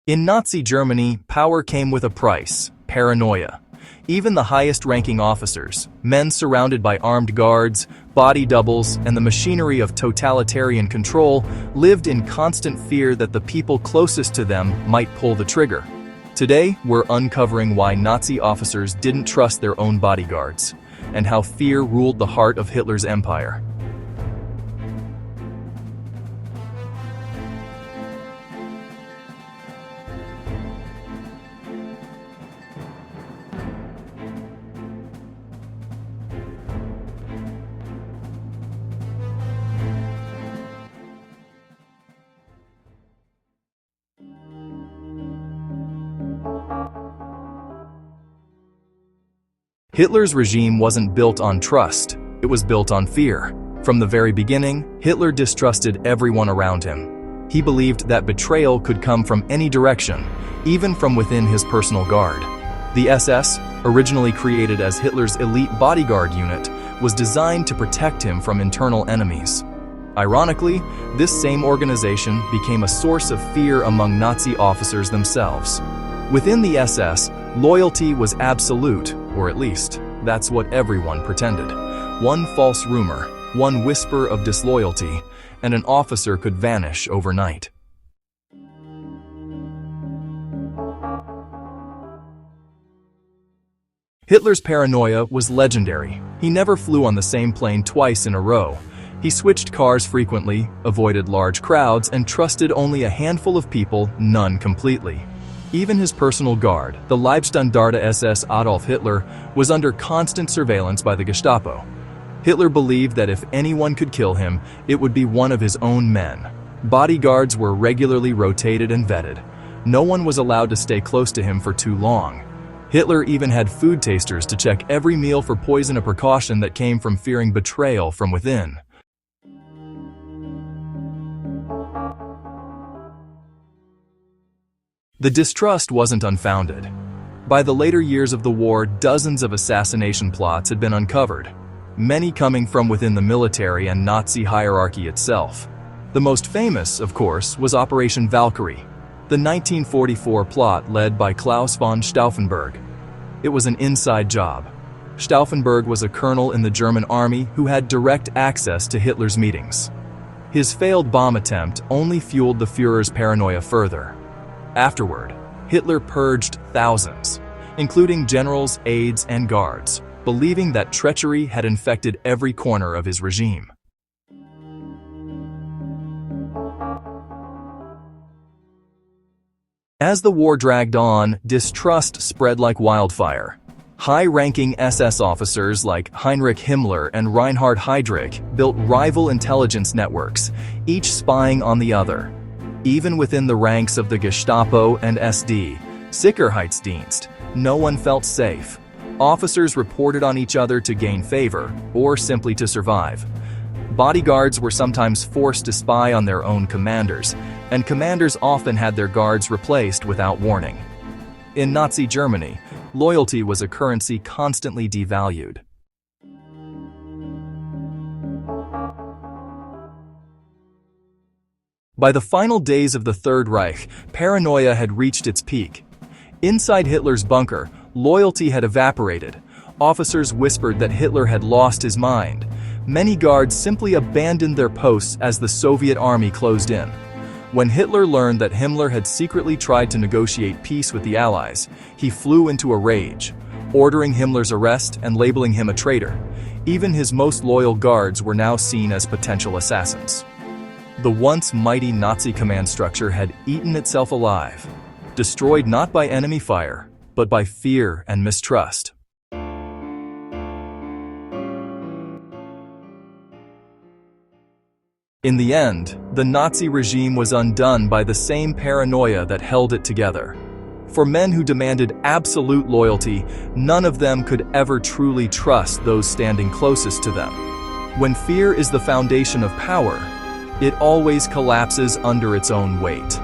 In Nazi Germany, power came with a price: paranoia. Even the highest-ranking officers, men surrounded by armed guards, body doubles, and the machinery of totalitarian control, lived in constant fear that the people closest to them might pull the trigger. Today, we're uncovering why Nazi officers didn't trust their own bodyguards, and how fear ruled the heart of Hitler's empire. Hitler's regime wasn't built on trust, it was built on fear. From the very beginning, Hitler distrusted everyone around him. He believed that betrayal could come from any direction, even from within his personal guard. The SS, originally created as Hitler's elite bodyguard unit, was designed to protect him from internal enemies. Ironically, this same organization became a source of fear among Nazi officers themselves. Within the SS, loyalty was absolute, or at least, that's what everyone pretended. One false rumor, one whisper of disloyalty, and an officer could vanish overnight. Hitler's paranoia was legendary. He never flew on the same plane twice in a row. He switched cars frequently, avoided large crowds, and trusted only a handful of people, none completely. Even his personal guard, the Leibstandarte SS Adolf Hitler, was under constant surveillance by the Gestapo. Hitler believed that if anyone could kill him, it would be one of his own men. Bodyguards were regularly rotated and vetted. No one was allowed to stay close to him for too long. Hitler even had food tasters to check every meal for poison, a precaution that came from fearing betrayal from within. The distrust wasn't unfounded. By the later years of the war, dozens of assassination plots had been uncovered, many coming from within the military and Nazi hierarchy itself. The most famous, of course, was Operation Valkyrie, the 1944 plot led by Klaus von Stauffenberg. It was an inside job. Stauffenberg was a colonel in the German army who had direct access to Hitler's meetings. His failed bomb attempt only fueled the Führer's paranoia further. Afterward, Hitler purged thousands, including generals, aides, and guards, believing that treachery had infected every corner of his regime. As the war dragged on, distrust spread like wildfire. High-ranking SS officers like Heinrich Himmler and Reinhard Heydrich built rival intelligence networks, each spying on the other. Even within the ranks of the Gestapo and SD, Sicherheitsdienst, no one felt safe. Officers reported on each other to gain favor, or simply to survive. Bodyguards were sometimes forced to spy on their own commanders, and commanders often had their guards replaced without warning. In Nazi Germany, loyalty was a currency constantly devalued. By the final days of the Third Reich, paranoia had reached its peak. Inside Hitler's bunker, loyalty had evaporated. Officers whispered that Hitler had lost his mind. Many guards simply abandoned their posts as the Soviet army closed in. When Hitler learned that Himmler had secretly tried to negotiate peace with the Allies, he flew into a rage, ordering Himmler's arrest and labeling him a traitor. Even his most loyal guards were now seen as potential assassins. The once mighty Nazi command structure had eaten itself alive, destroyed not by enemy fire, but by fear and mistrust. In the end, the Nazi regime was undone by the same paranoia that held it together. For men who demanded absolute loyalty, none of them could ever truly trust those standing closest to them. When fear is the foundation of power, it always collapses under its own weight.